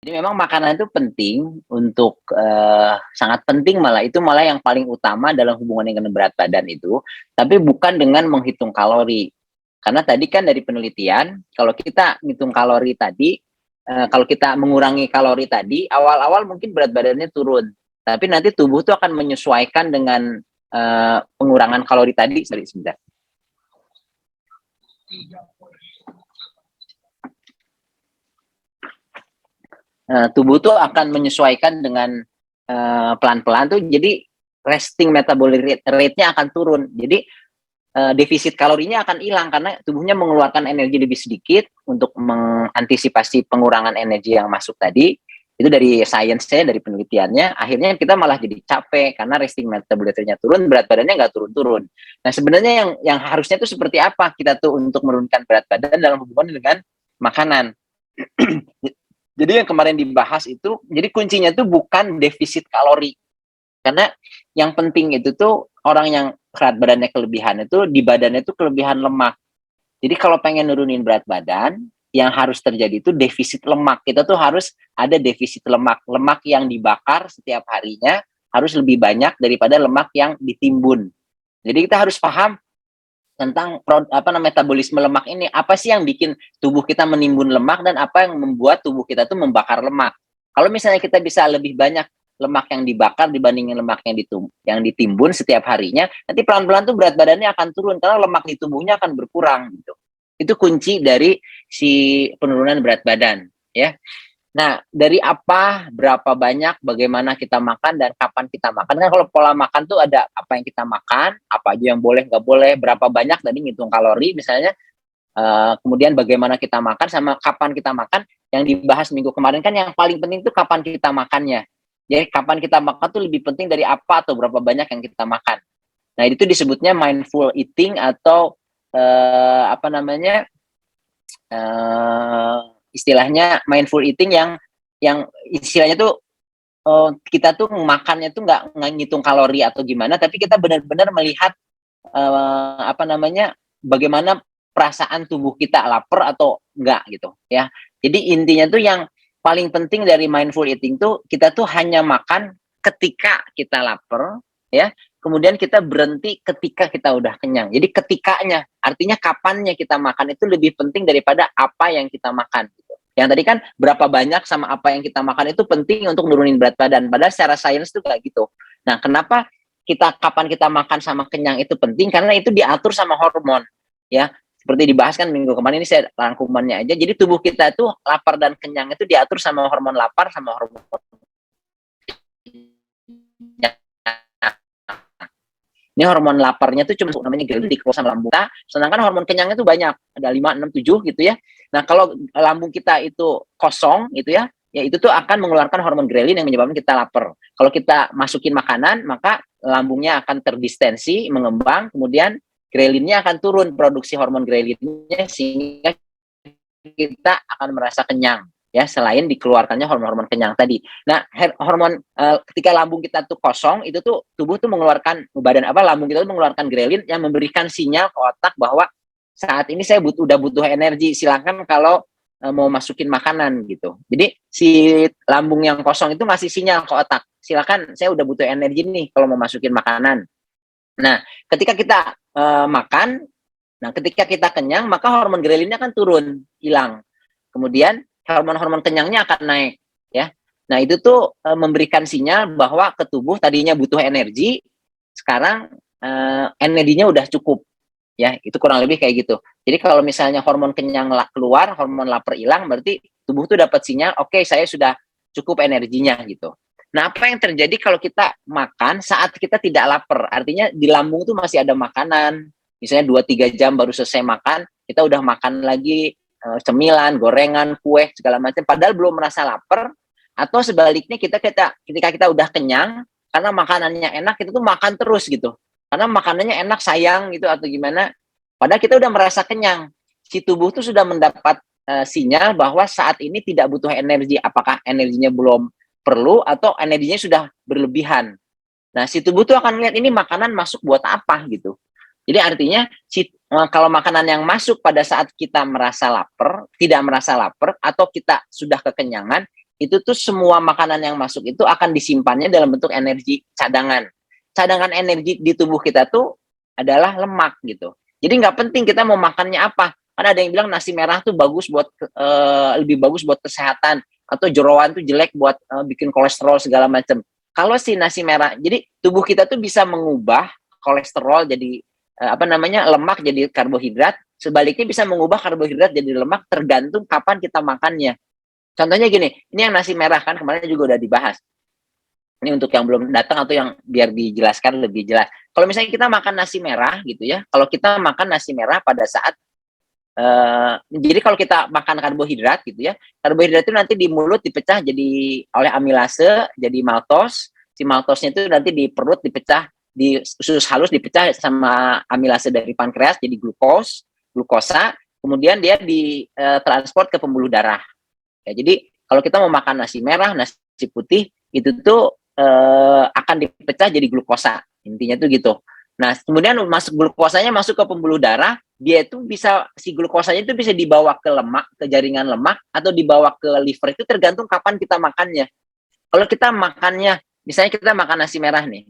Jadi memang makanan itu penting untuk, sangat penting malah, itu malah yang paling utama dalam hubungan dengan berat badan itu, tapi bukan dengan menghitung kalori. Karena tadi kan dari penelitian, kalau kita ngitung kalori tadi, kalau kita mengurangi kalori tadi, awal-awal mungkin berat badannya turun, tapi nanti tubuh tuh akan menyesuaikan dengan, pengurangan kalori tadi. Sorry, sebentar. Tubuh tuh akan menyesuaikan dengan pelan-pelan tuh, jadi resting metabolic rate-nya akan turun. Jadi defisit kalorinya akan hilang karena tubuhnya mengeluarkan energi lebih sedikit untuk mengantisipasi pengurangan energi yang masuk tadi. Itu dari sainsnya, dari penelitiannya, akhirnya kita malah jadi capek karena resting metabolic rate-nya turun, berat badannya nggak turun-turun. Nah, sebenarnya yang harusnya itu seperti apa kita tuh untuk menurunkan berat badan dalam hubungan dengan makanan. Jadi yang kemarin dibahas itu, jadi kuncinya tuh bukan defisit kalori. Karena yang penting itu tuh orang yang berat badannya kelebihan itu di badannya itu kelebihan lemak. Jadi kalau pengen nurunin berat badan, yang harus terjadi itu defisit lemak. Kita tuh harus ada defisit lemak. Lemak yang dibakar setiap harinya harus lebih banyak daripada lemak yang ditimbun. Jadi kita harus paham tentang metabolisme lemak ini. Apa sih yang bikin tubuh kita menimbun lemak dan apa yang membuat tubuh kita tuh membakar lemak. Kalau misalnya kita bisa lebih banyak lemak yang dibakar dibandingin lemak yang ditimbun setiap harinya, nanti pelan-pelan tuh berat badannya akan turun karena lemak di tubuhnya akan berkurang gitu. Itu kunci dari si penurunan berat badan, ya. Nah, dari apa, berapa banyak, bagaimana kita makan, dan kapan kita makan. Kan kalau pola makan tuh ada apa yang kita makan, apa aja yang boleh, nggak boleh, berapa banyak, tadi ngitung kalori misalnya, kemudian bagaimana kita makan, sama kapan kita makan. Yang dibahas minggu kemarin kan yang paling penting tuh kapan kita makannya. Jadi kapan kita makan tuh lebih penting dari apa atau berapa banyak yang kita makan. Nah, itu disebutnya mindful eating atau apa namanya, istilahnya mindful eating yang istilahnya tuh kita tuh makannya tuh nggak ngitung kalori atau gimana, tapi kita benar-benar melihat apa namanya, bagaimana perasaan tubuh kita, lapar atau enggak gitu ya. Jadi intinya tuh yang paling penting dari mindful eating tuh kita tuh hanya makan ketika kita lapar ya. Kemudian kita berhenti ketika kita udah kenyang. Jadi ketikanya, artinya kapannya kita makan itu lebih penting daripada apa yang kita makan gitu. Yang tadi kan berapa banyak sama apa yang kita makan itu penting untuk nurunin berat badan. Padahal secara sains tuh kayak gitu. Nah, kenapa kapan kita makan sama kenyang itu penting? Karena itu diatur sama hormon, ya. Seperti dibahas kan minggu kemarin, ini saya rangkumannya aja. Jadi tubuh kita itu lapar dan kenyang itu diatur sama hormon lapar sama hormon kenyang. Ini hormon laparnya tuh cuma namanya ghrelin dikeluarkan sama lambung kita, sedangkan hormon kenyangnya tuh banyak, ada 5, 6, 7 gitu ya. Nah, kalau lambung kita itu kosong gitu ya, ya itu tuh akan mengeluarkan hormon ghrelin yang menyebabkan kita lapar. Kalau kita masukin makanan, maka lambungnya akan terdistensi, mengembang, kemudian ghrelinnya akan turun, produksi hormon ghrelinnya, sehingga kita akan merasa kenyang ya, selain dikeluarkannya hormon-hormon kenyang tadi. Nah, hormon ketika lambung kita tuh kosong, itu tuh tubuh tuh mengeluarkan lambung kita tuh mengeluarkan grelin yang memberikan sinyal ke otak bahwa saat ini saya udah butuh energi, silakan kalau mau masukin makanan gitu. Jadi si lambung yang kosong itu ngasih sinyal ke otak, silakan saya udah butuh energi nih kalau mau masukin makanan. Nah, ketika kita makan, nah ketika kita kenyang, maka hormon grelinnya kan turun, hilang. Kemudian hormon-hormon kenyangnya akan naik, ya. Nah, itu tuh memberikan sinyal bahwa ke tubuh tadinya butuh energi, sekarang energinya udah cukup, ya. Itu kurang lebih kayak gitu. Jadi kalau misalnya hormon kenyang keluar, hormon lapar hilang, berarti tubuh tuh dapat sinyal, oke, saya sudah cukup energinya gitu. Nah, apa yang terjadi kalau kita makan saat kita tidak lapar? Artinya di lambung tuh masih ada makanan. Misalnya 2-3 jam baru selesai makan, kita udah makan lagi cemilan, gorengan, kue, segala macam, padahal belum merasa lapar. Atau sebaliknya ketika kita udah kenyang, karena makanannya enak, kita tuh makan terus gitu. Karena makanannya enak, sayang gitu atau gimana. Padahal kita udah merasa kenyang. Si tubuh tuh sudah mendapat sinyal bahwa saat ini tidak butuh energi. Apakah energinya belum perlu atau energinya sudah berlebihan. Nah, si tubuh tuh akan lihat ini makanan masuk buat apa gitu. Jadi artinya kalau makanan yang masuk pada saat kita merasa lapar, tidak merasa lapar, atau kita sudah kekenyangan, itu tuh semua makanan yang masuk itu akan disimpannya dalam bentuk energi cadangan. Cadangan energi di tubuh kita tuh adalah lemak gitu. Jadi nggak penting kita mau makannya apa. Karena ada yang bilang nasi merah tuh bagus buat lebih bagus buat kesehatan, atau jeroan tuh jelek buat bikin kolesterol segala macam. Kalau si nasi merah, jadi tubuh kita tuh bisa mengubah kolesterol jadi lemak jadi karbohidrat. Sebaliknya bisa mengubah karbohidrat jadi lemak tergantung kapan kita makannya. Contohnya gini, ini yang nasi merah kan kemarin juga udah dibahas. Ini untuk yang belum datang atau yang biar dijelaskan lebih jelas. Kalau misalnya kita makan nasi merah gitu ya, kalau kita makan nasi merah pada saat jadi kalau kita makan karbohidrat gitu ya, karbohidrat itu nanti di mulut dipecah jadi oleh amilase, jadi maltos. Si maltosnya itu nanti di perut dipecah, di usus halus dipecah sama amilase dari pankreas jadi glukosa, kemudian dia ditransport ke pembuluh darah. Ya, jadi kalau kita mau makan nasi merah, nasi putih, itu tuh akan dipecah jadi glukosa. Intinya tuh gitu. Nah, kemudian glukosanya masuk ke pembuluh darah, dia itu si glukosanya itu bisa dibawa ke lemak, ke jaringan lemak, atau dibawa ke liver, itu tergantung kapan kita makannya. Kalau kita makannya, misalnya kita makan nasi merah nih,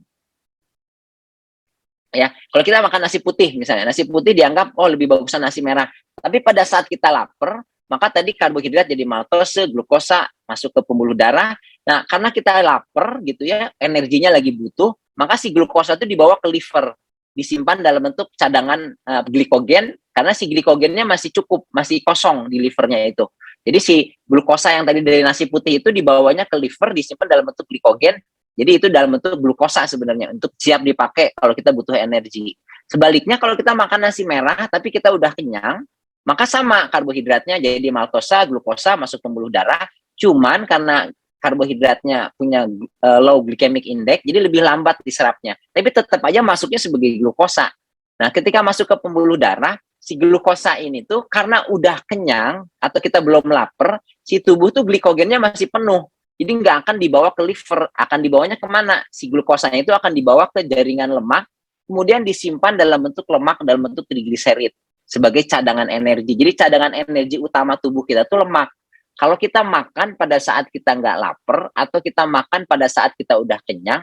ya, kalau kita makan nasi putih misalnya, nasi putih dianggap lebih bagusan nasi merah. Tapi pada saat kita lapar, maka tadi karbohidrat jadi maltose, glukosa masuk ke pembuluh darah. Nah, karena kita lapar gitu ya, energinya lagi butuh, maka si glukosa itu dibawa ke liver, disimpan dalam bentuk cadangan glikogen, karena si glikogennya masih cukup, masih kosong di livernya itu. Jadi si glukosa yang tadi dari nasi putih itu dibawanya ke liver, disimpan dalam bentuk glikogen. Jadi itu dalam bentuk glukosa sebenarnya untuk siap dipakai kalau kita butuh energi. Sebaliknya kalau kita makan nasi merah tapi kita udah kenyang, maka sama karbohidratnya jadi maltosa, glukosa masuk pembuluh darah. Cuman karena karbohidratnya punya low glycemic index, jadi lebih lambat diserapnya. Tapi tetap aja masuknya sebagai glukosa. Nah, ketika masuk ke pembuluh darah, si glukosa ini tuh karena udah kenyang atau kita belum lapar, si tubuh tuh glikogennya masih penuh. Jadi nggak akan dibawa ke liver, akan dibawanya kemana? Si glukosanya itu akan dibawa ke jaringan lemak, kemudian disimpan dalam bentuk lemak, dalam bentuk trigliserid sebagai cadangan energi. Jadi cadangan energi utama tubuh kita tuh lemak. Kalau kita makan pada saat kita nggak lapar, atau kita makan pada saat kita udah kenyang,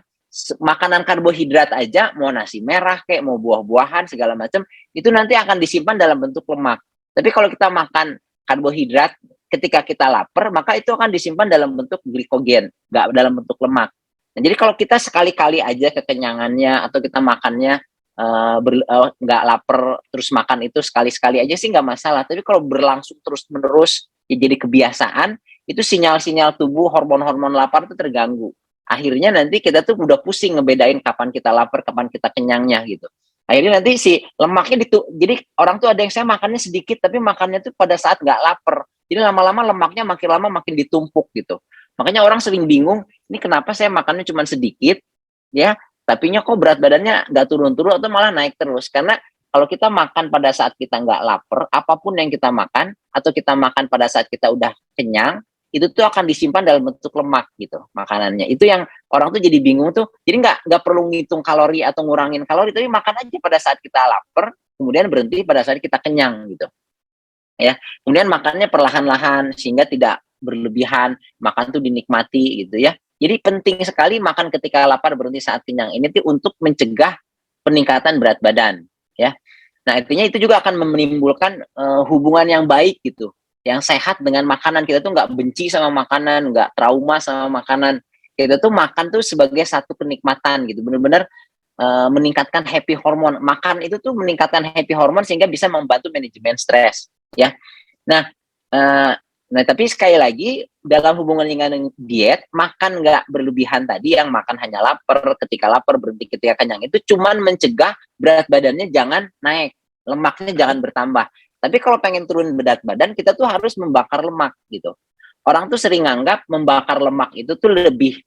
makanan karbohidrat aja, mau nasi merah kayak mau buah-buahan segala macam, itu nanti akan disimpan dalam bentuk lemak. Tapi kalau kita makan karbohidrat ketika kita lapar, maka itu akan disimpan dalam bentuk glikogen, nggak dalam bentuk lemak. Nah, jadi kalau kita sekali-kali aja kekenyangannya atau kita makannya nggak lapar terus makan itu sekali-sekali aja sih nggak masalah. Tapi kalau berlangsung terus-menerus ya jadi kebiasaan, itu sinyal-sinyal tubuh, hormon-hormon lapar itu terganggu. Akhirnya nanti kita tuh udah pusing ngebedain kapan kita lapar, kapan kita kenyangnya gitu. Akhirnya nanti si lemaknya jadi orang tuh ada yang saya makannya sedikit tapi makannya tuh pada saat nggak lapar. Jadi lama-lama lemaknya makin lama makin ditumpuk gitu. Makanya orang sering bingung, ini kenapa saya makannya cuma sedikit, ya, tapinya kok berat badannya nggak turun-turun atau malah naik terus. Karena kalau kita makan pada saat kita nggak lapar, apapun yang kita makan, atau kita makan pada saat kita udah kenyang, itu tuh akan disimpan dalam bentuk lemak gitu makanannya. Itu yang orang tuh jadi bingung tuh. Jadi nggak perlu ngitung kalori atau ngurangin kalori, tapi makan aja pada saat kita lapar, kemudian berhenti pada saat kita kenyang gitu. Ya, kemudian makannya perlahan-lahan sehingga tidak berlebihan, makan tuh dinikmati gitu ya. Jadi penting sekali makan ketika lapar, berhenti saat kenyang. Ini tuh untuk mencegah peningkatan berat badan, ya. Nah, artinya itu juga akan menimbulkan hubungan yang baik gitu, yang sehat dengan makanan. Kita tuh nggak benci sama makanan, nggak trauma sama makanan. Kita tuh makan tuh sebagai satu kenikmatan gitu, benar-benar meningkatkan happy hormone. Makan itu tuh meningkatkan happy hormone sehingga bisa membantu manajemen stres, ya. Nah, tapi sekali lagi dalam hubungan dengan diet, makan nggak berlebihan tadi, yang makan hanya lapar, ketika lapar berhenti ketika kenyang, itu cuman mencegah berat badannya jangan naik, lemaknya jangan bertambah. Tapi kalau pengen turun berat badan, kita tuh harus membakar lemak gitu. Orang tuh sering nganggap membakar lemak itu tuh lebih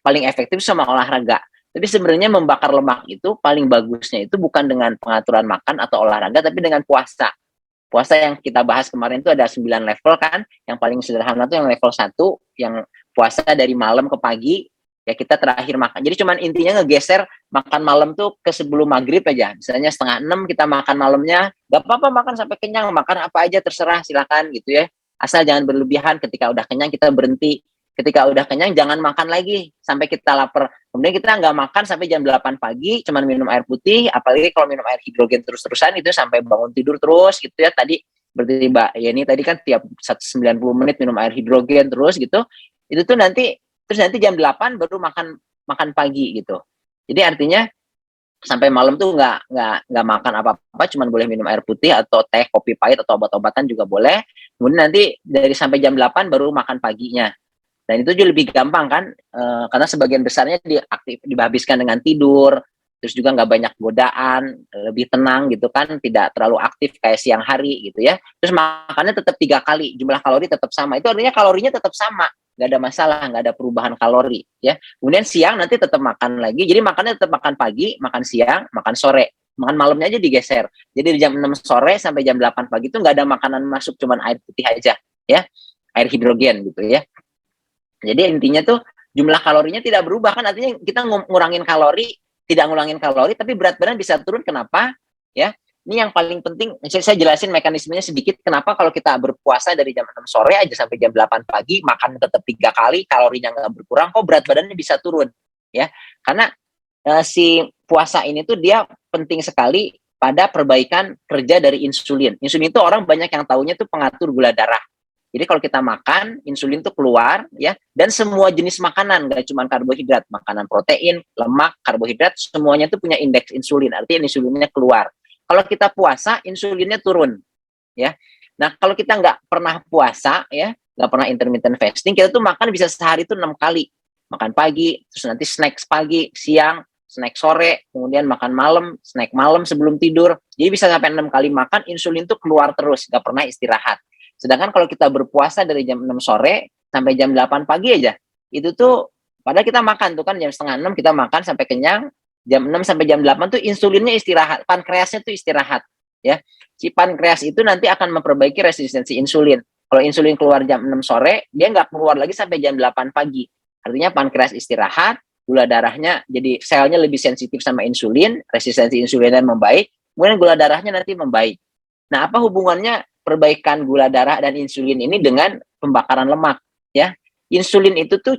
paling efektif sama olahraga. Tapi sebenarnya membakar lemak itu paling bagusnya itu bukan dengan pengaturan makan atau olahraga, tapi dengan puasa. Puasa yang kita bahas kemarin itu ada 9 level kan. Yang paling sederhana tuh yang level 1, yang puasa dari malam ke pagi, ya kita terakhir makan. Jadi cuman intinya ngegeser makan malam tuh ke sebelum maghrib aja. Misalnya 5:30 kita makan malamnya, gak apa-apa makan sampai kenyang, makan apa aja terserah, silakan gitu ya. Asal jangan berlebihan, ketika udah kenyang kita berhenti. Ketika udah kenyang, jangan makan lagi sampai kita lapar. Kemudian kita nggak makan sampai jam 8 pagi, cuman minum air putih, apalagi kalau minum air hidrogen terus-terusan itu sampai bangun tidur terus gitu ya. Tadi berarti Mbak ya ini tadi kan tiap 90 menit minum air hidrogen terus gitu. Itu tuh nanti terus nanti jam 8 baru makan makan pagi gitu. Jadi artinya sampai malam tuh nggak makan apa-apa, cuman boleh minum air putih atau teh, kopi pahit atau obat-obatan juga boleh. Kemudian nanti dari sampai jam 8 baru makan paginya. Dan itu juga lebih gampang kan, karena sebagian besarnya dihabiskan dengan tidur, terus juga nggak banyak godaan, lebih tenang gitu kan, tidak terlalu aktif kayak siang hari gitu ya. Terus makannya tetap 3 kali, jumlah kalori tetap sama. Itu artinya kalorinya tetap sama, nggak ada masalah, nggak ada perubahan kalori ya. Kemudian siang nanti tetap makan lagi, jadi makannya tetap makan pagi, makan siang, makan sore. Makan malamnya aja digeser. Jadi di jam 6 sore sampai jam 8 pagi itu nggak ada makanan masuk, cuman air putih aja ya, air hidrogen gitu ya. Jadi intinya tuh jumlah kalorinya tidak berubah kan, artinya kita ngurangin kalori, tidak ngurangin kalori, tapi berat badan bisa turun. Kenapa? Ya, ini yang paling penting. Saya jelasin mekanismenya sedikit. Kenapa kalau kita berpuasa dari jam 6 sore aja sampai jam 8 pagi, makan tetap 3 kali, kalorinya nggak berkurang, kok berat badannya bisa turun? Ya, karena si puasa ini tuh dia penting sekali pada perbaikan kerja dari insulin. Insulin itu orang banyak yang taunya tuh pengatur gula darah. Jadi kalau kita makan, insulin itu keluar ya, dan semua jenis makanan, nggak cuma karbohidrat, makanan protein, lemak, karbohidrat, semuanya itu punya indeks insulin. Artinya insulinnya keluar. Kalau kita puasa, insulinnya turun ya. Nah kalau kita nggak pernah puasa ya, nggak pernah intermittent fasting, kita tuh makan bisa sehari itu 6 kali. Makan pagi, terus nanti snack pagi, siang, snack sore, kemudian makan malam, snack malam sebelum tidur. Jadi bisa sampai 6 kali makan, insulin tuh keluar terus, nggak pernah istirahat. Sedangkan kalau kita berpuasa dari jam 6 sore sampai jam 8 pagi aja, itu tuh padahal kita makan tuh kan jam setengah 6 kita makan sampai kenyang, jam 6 sampai jam 8 tuh insulinnya istirahat, pankreasnya tuh istirahat ya. Si pankreas itu nanti akan memperbaiki resistensi insulin. Kalau insulin keluar jam 6 sore, dia nggak keluar lagi sampai jam 8 pagi. Artinya pankreas istirahat, gula darahnya jadi selnya lebih sensitif sama insulin, resistensi insulinnya membaik, kemudian gula darahnya nanti membaik. Nah, apa hubungannya perbaikan gula darah dan insulin ini dengan pembakaran lemak ya? Insulin itu tuh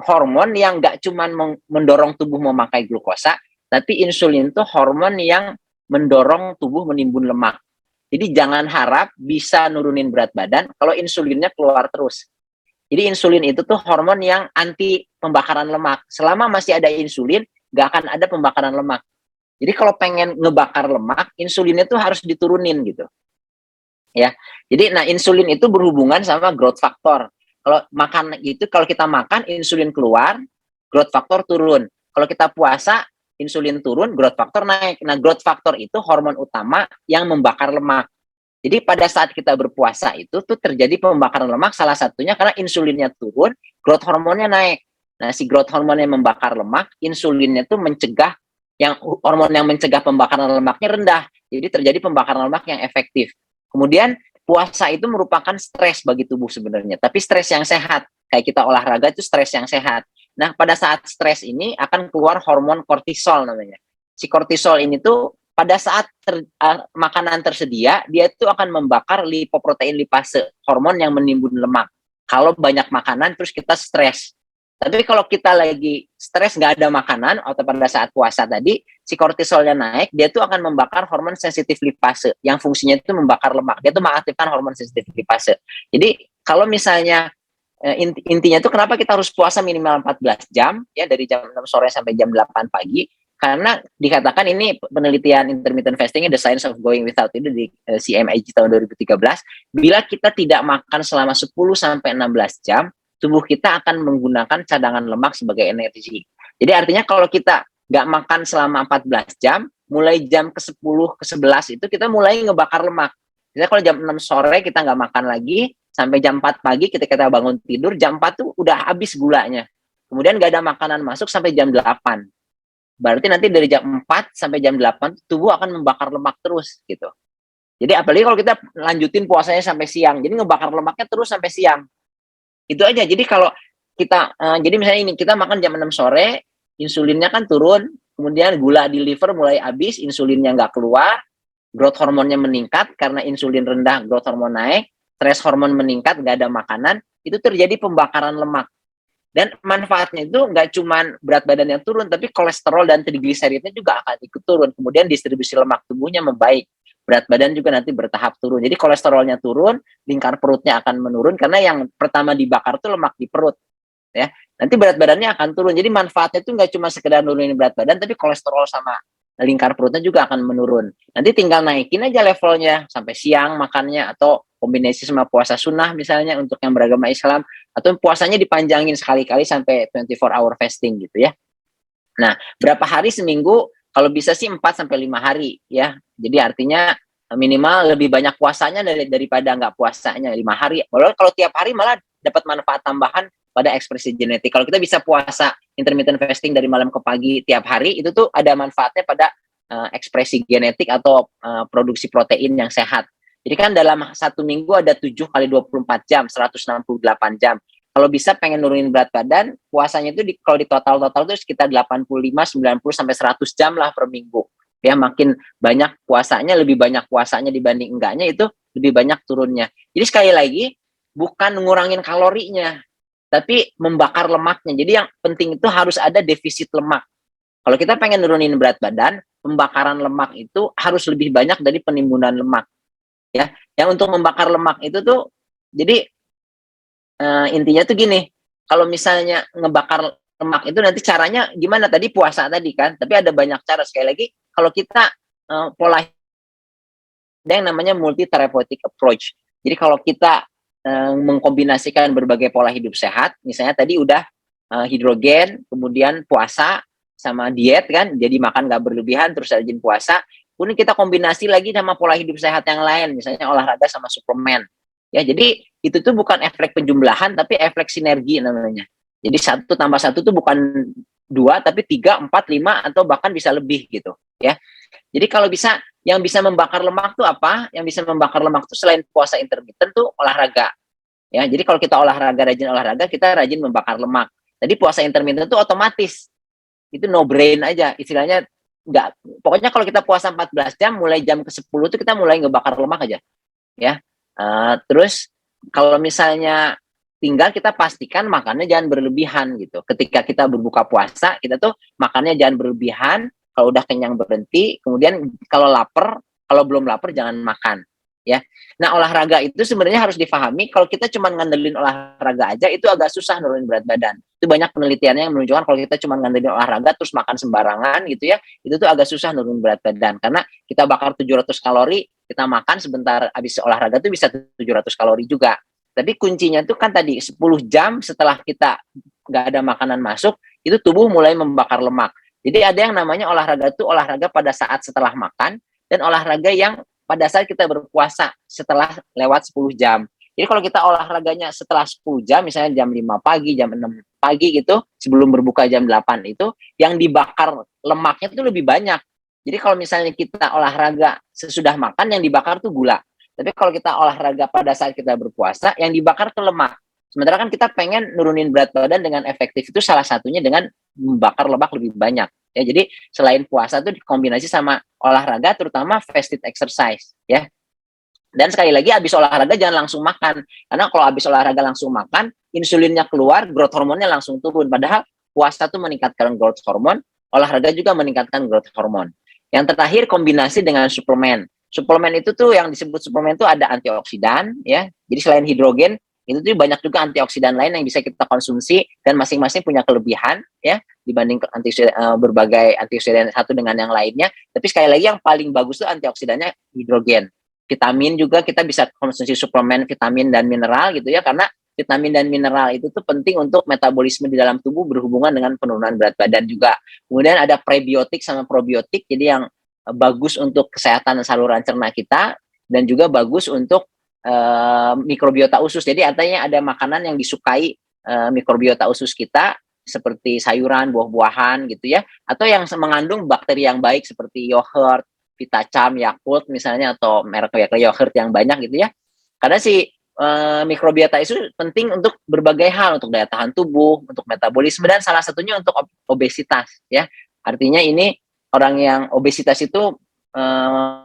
hormon yang nggak cuma mendorong tubuh memakai glukosa, tapi insulin itu hormon yang mendorong tubuh menimbun lemak. Jadi jangan harap bisa nurunin berat badan kalau insulinnya keluar terus. Jadi insulin itu tuh hormon yang anti pembakaran lemak. Selama masih ada insulin, nggak akan ada pembakaran lemak. Jadi kalau pengen ngebakar lemak, insulinnya tuh harus diturunin gitu. Ya. Jadi nah insulin itu berhubungan sama growth factor. Kalau makan itu, kalau kita makan insulin keluar, growth factor turun. Kalau kita puasa, insulin turun, growth factor naik. Nah, growth factor itu hormon utama yang membakar lemak. Jadi pada saat kita berpuasa itu tuh terjadi pembakaran lemak, salah satunya karena insulinnya turun, growth hormonnya naik. Nah, si growth hormon yang membakar lemak, insulinnya tuh mencegah, yang hormon yang mencegah pembakaran lemaknya rendah. Jadi terjadi pembakaran lemak yang efektif. Kemudian puasa itu merupakan stres bagi tubuh sebenarnya, tapi stres yang sehat. Kayak kita olahraga itu stres yang sehat. Nah, pada saat stres ini akan keluar hormon kortisol namanya. Si kortisol ini tuh pada saat makanan tersedia, dia itu akan membakar lipoprotein lipase, hormon yang menimbun lemak. Kalau banyak makanan terus kita stres. Tapi kalau kita lagi stres nggak ada makanan atau pada saat puasa tadi, si kortisolnya naik, dia tuh akan membakar hormon sensitif lipase yang fungsinya itu membakar lemak. Dia tuh mengaktifkan hormon sensitif lipase. Jadi kalau misalnya intinya tuh kenapa kita harus puasa minimal 14 jam ya dari jam 6 sore sampai jam 8 pagi, karena dikatakan ini penelitian intermittent fastingnya The Science of Going Without itu di CMIG tahun 2013, bila kita tidak makan selama 10 sampai 16 jam, tubuh kita akan menggunakan cadangan lemak sebagai energi. Jadi artinya kalau kita nggak makan selama 14 jam, mulai jam ke-10, ke-11 itu kita mulai ngebakar lemak. Misalnya kalau jam 6 sore kita nggak makan lagi, sampai jam 4 pagi ketika kita bangun tidur, jam 4 tuh udah habis gulanya. Kemudian nggak ada makanan masuk sampai jam 8. Berarti nanti dari jam 4 sampai jam 8, tubuh akan membakar lemak terus gitu. Jadi apalagi kalau kita lanjutin puasanya sampai siang, jadi ngebakar lemaknya terus sampai siang. Itu aja. Jadi kalau kita jadi misalnya ini kita makan jam 6 sore, insulinnya kan turun, kemudian gula di liver mulai habis, insulinnya nggak keluar, growth hormonnya meningkat karena insulin rendah, growth hormon naik, stres hormon meningkat, nggak ada makanan, itu terjadi pembakaran lemak. Dan manfaatnya itu nggak cuma berat badan yang turun, tapi kolesterol dan trigliseridnya juga akan ikut turun. Kemudian distribusi lemak tubuhnya membaik. Berat badan juga nanti bertahap turun. Jadi kolesterolnya turun, lingkar perutnya akan menurun, karena yang pertama dibakar itu lemak di perut. Ya, nanti berat badannya akan turun. Jadi manfaatnya itu nggak cuma sekedar nurunin berat badan, tapi kolesterol sama lingkar perutnya juga akan menurun. Nanti tinggal naikin aja levelnya sampai siang makannya, atau kombinasi sama puasa sunnah misalnya untuk yang beragama Islam, atau puasanya dipanjangin sekali-kali sampai 24 hour fasting gitu ya. Nah, berapa hari seminggu? Kalau bisa sih 4 sampai 5 hari ya. Jadi artinya minimal lebih banyak puasanya daripada nggak puasanya 5 hari. Walau kalau tiap hari malah dapat manfaat tambahan pada ekspresi genetik. Kalau kita bisa puasa intermittent fasting dari malam ke pagi tiap hari, itu tuh ada manfaatnya pada ekspresi genetik atau produksi protein yang sehat. Jadi kan dalam satu minggu ada 7 kali 24 jam, 168 jam. Kalau bisa pengen nurunin berat badan, puasanya itu kalau di total-total itu sekitar 85, 90 sampai 100 jam lah per minggu. Ya, makin banyak puasanya, lebih banyak puasanya dibanding enggaknya, itu lebih banyak turunnya. Jadi sekali lagi, bukan ngurangin kalorinya, tapi membakar lemaknya. Jadi yang penting itu harus ada defisit lemak. Kalau kita pengen nurunin berat badan, pembakaran lemak itu harus lebih banyak dari penimbunan lemak. Ya, yang untuk membakar lemak itu tuh, jadi intinya tuh gini, kalau misalnya ngebakar lemak itu nanti caranya gimana, tadi puasa tadi kan, tapi ada banyak cara. Sekali lagi, kalau kita pola ada yang namanya multi therapeutic approach. Jadi kalau kita mengkombinasikan berbagai pola hidup sehat, misalnya tadi udah hidrogen, kemudian puasa sama diet kan, jadi makan nggak berlebihan terus rajin puasa. Kemudian kita kombinasi lagi sama pola hidup sehat yang lain, misalnya olahraga sama suplemen. Ya, jadi itu tuh bukan efek penjumlahan, tapi efek sinergi namanya. Jadi 1+1 tuh bukan 2, tapi 3, 4, 5, atau bahkan bisa lebih gitu. Ya. Jadi kalau bisa, yang bisa membakar lemak tuh apa? Yang bisa membakar lemak tuh selain puasa intermittent tuh olahraga. Ya, jadi kalau kita rajin olahraga, kita rajin membakar lemak. Jadi puasa intermittent tuh otomatis. Itu no brain aja. Istilahnya enggak. Pokoknya kalau kita puasa 14 jam, mulai jam ke-10 tuh kita mulai ngebakar lemak aja. Ya. Terus kalau misalnya tinggal kita pastikan makannya jangan berlebihan gitu. Ketika kita berbuka puasa, kita tuh makannya jangan berlebihan. Kalau udah kenyang berhenti, kemudian kalau lapar, kalau belum lapar jangan makan. Ya. Nah, olahraga itu sebenarnya harus difahami, kalau kita cuma ngandelin olahraga aja itu agak susah nurunin berat badan. Itu banyak penelitiannya yang menunjukkan kalau kita cuma ngandelin olahraga terus makan sembarangan gitu ya, itu tuh agak susah nurunin berat badan karena kita bakar 700 kalori, kita makan sebentar habis olahraga tuh bisa 700 kalori juga. Tapi kuncinya tuh kan tadi 10 jam setelah kita nggak ada makanan masuk, itu tubuh mulai membakar lemak. Jadi ada yang namanya olahraga tuh olahraga pada saat setelah makan, dan olahraga yang pada saat kita berpuasa setelah lewat 10 jam. Jadi kalau kita olahraganya setelah 10 jam, misalnya jam 5 pagi, jam 6 pagi gitu, sebelum berbuka jam 8 itu, yang dibakar lemaknya itu lebih banyak. Jadi kalau misalnya kita olahraga sesudah makan, yang dibakar tuh gula. Tapi kalau kita olahraga pada saat kita berpuasa, yang dibakar tuh lemak. Sementara kan kita pengen nurunin berat badan dengan efektif, itu salah satunya dengan membakar lemak lebih banyak. Ya, jadi selain puasa itu dikombinasi sama olahraga, terutama fasted exercise ya. Dan sekali lagi, habis olahraga jangan langsung makan, karena kalau habis olahraga langsung makan, insulinnya keluar, growth hormonnya langsung turun. Padahal puasa itu meningkatkan growth hormone, olahraga juga meningkatkan growth hormone. Yang terakhir, kombinasi dengan suplemen. Suplemen itu tuh yang disebut suplemen itu ada antioksidan ya. Jadi selain hidrogen, itu tuh banyak juga antioksidan lain yang bisa kita konsumsi, dan masing-masing punya kelebihan ya dibanding berbagai antioksidan satu dengan yang lainnya. Tapi sekali lagi yang paling bagus tuh antioksidannya hidrogen. Vitamin juga kita bisa konsumsi suplemen vitamin dan mineral gitu ya, karena vitamin dan mineral itu tuh penting untuk metabolisme di dalam tubuh, berhubungan dengan penurunan berat badan juga. Kemudian ada prebiotik sama probiotik, jadi yang bagus untuk kesehatan saluran cerna kita, dan juga bagus untuk mikrobiota usus. Jadi artinya ada makanan yang disukai mikrobiota usus kita, seperti sayuran, buah-buahan gitu ya, atau yang mengandung bakteri yang baik seperti yogurt, Vitacam, Yakult misalnya, atau merek yogurt yang banyak gitu ya. Karena si mikrobiota itu penting untuk berbagai hal, untuk daya tahan tubuh, untuk metabolisme, dan salah satunya untuk obesitas ya. Artinya ini orang yang obesitas itu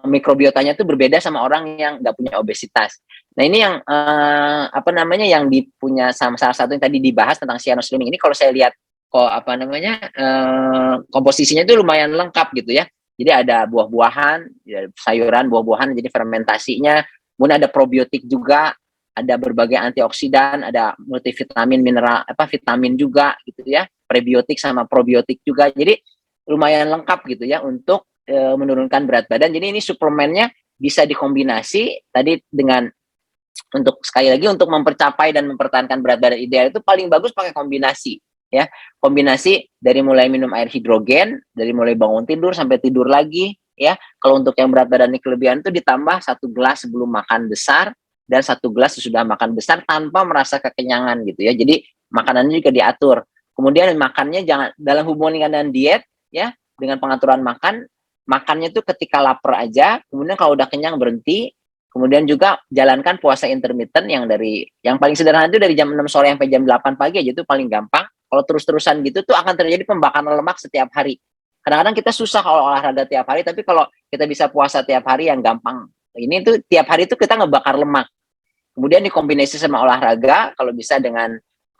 mikrobiotanya itu berbeda sama orang yang nggak punya obesitas. Nah ini yang apa namanya yang punya salah satu yang tadi dibahas tentang cyanosliming ini, kalau saya lihat kok apa namanya komposisinya itu lumayan lengkap gitu ya. Jadi ada buah-buahan, ya, sayuran, buah-buahan, jadi fermentasinya. Kemudian ada probiotik juga, ada berbagai antioksidan, ada multivitamin, mineral, apa vitamin juga gitu ya, prebiotik sama probiotik juga. Jadi lumayan lengkap gitu ya untuk menurunkan berat badan. Jadi ini suplemennya bisa dikombinasi tadi dengan untuk sekali lagi untuk mempercapai dan mempertahankan berat badan ideal itu paling bagus pakai kombinasi ya. Kombinasi dari mulai minum air hidrogen, dari mulai bangun tidur sampai tidur lagi ya. Kalau untuk yang berat badan kelebihan itu ditambah 1 gelas sebelum makan besar dan 1 gelas sesudah makan besar tanpa merasa kekenyangan gitu ya. Jadi makanannya juga diatur. Kemudian makannya jangan dalam hubungan dengan diet ya, dengan pengaturan makan, makannya tuh ketika lapar aja, kemudian kalau udah kenyang berhenti. Kemudian juga jalankan puasa intermittent yang paling sederhana itu dari jam 6 sore sampai jam 8 pagi aja, itu paling gampang. Kalau terus-terusan gitu tuh akan terjadi pembakaran lemak setiap hari. Kadang-kadang kita susah kalau olahraga tiap hari, tapi kalau kita bisa puasa tiap hari yang gampang. Ini tuh tiap hari tuh kita ngebakar lemak. Kemudian dikombinasi sama olahraga, kalau bisa dengan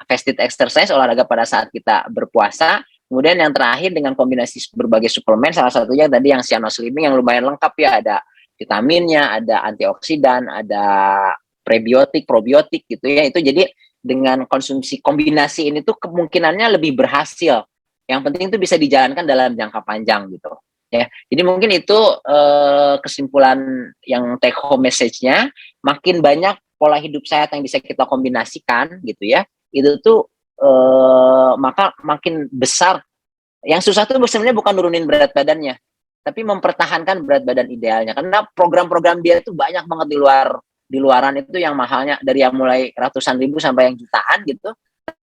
fasted exercise, olahraga pada saat kita berpuasa. Kemudian yang terakhir dengan kombinasi berbagai suplemen, salah satunya tadi yang cyanosliming yang lumayan lengkap ya, ada vitaminnya, ada antioksidan, ada prebiotik, probiotik gitu ya. Itu jadi dengan konsumsi kombinasi ini tuh kemungkinannya lebih berhasil. Yang penting itu bisa dijalankan dalam jangka panjang gitu. Ya, jadi mungkin itu kesimpulan yang take home message-nya. Makin banyak pola hidup sehat yang bisa kita kombinasikan gitu ya. Itu tuh maka makin besar. Yang susah tuh sebenarnya bukan nurunin berat badannya, tapi mempertahankan berat badan idealnya. Karena program-program dia tuh banyak banget di luaran itu yang mahalnya dari yang mulai ratusan ribu sampai yang jutaan gitu.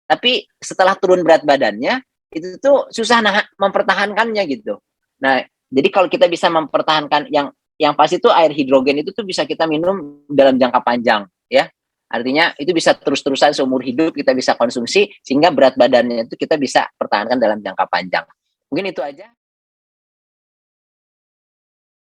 Tapi setelah turun berat badannya itu tuh susah mempertahankannya gitu. Nah, jadi kalau kita bisa mempertahankan yang pasti itu air hidrogen itu tuh bisa kita minum dalam jangka panjang ya. Artinya itu bisa terus-terusan seumur hidup kita bisa konsumsi sehingga berat badannya itu kita bisa pertahankan dalam jangka panjang. Mungkin itu aja.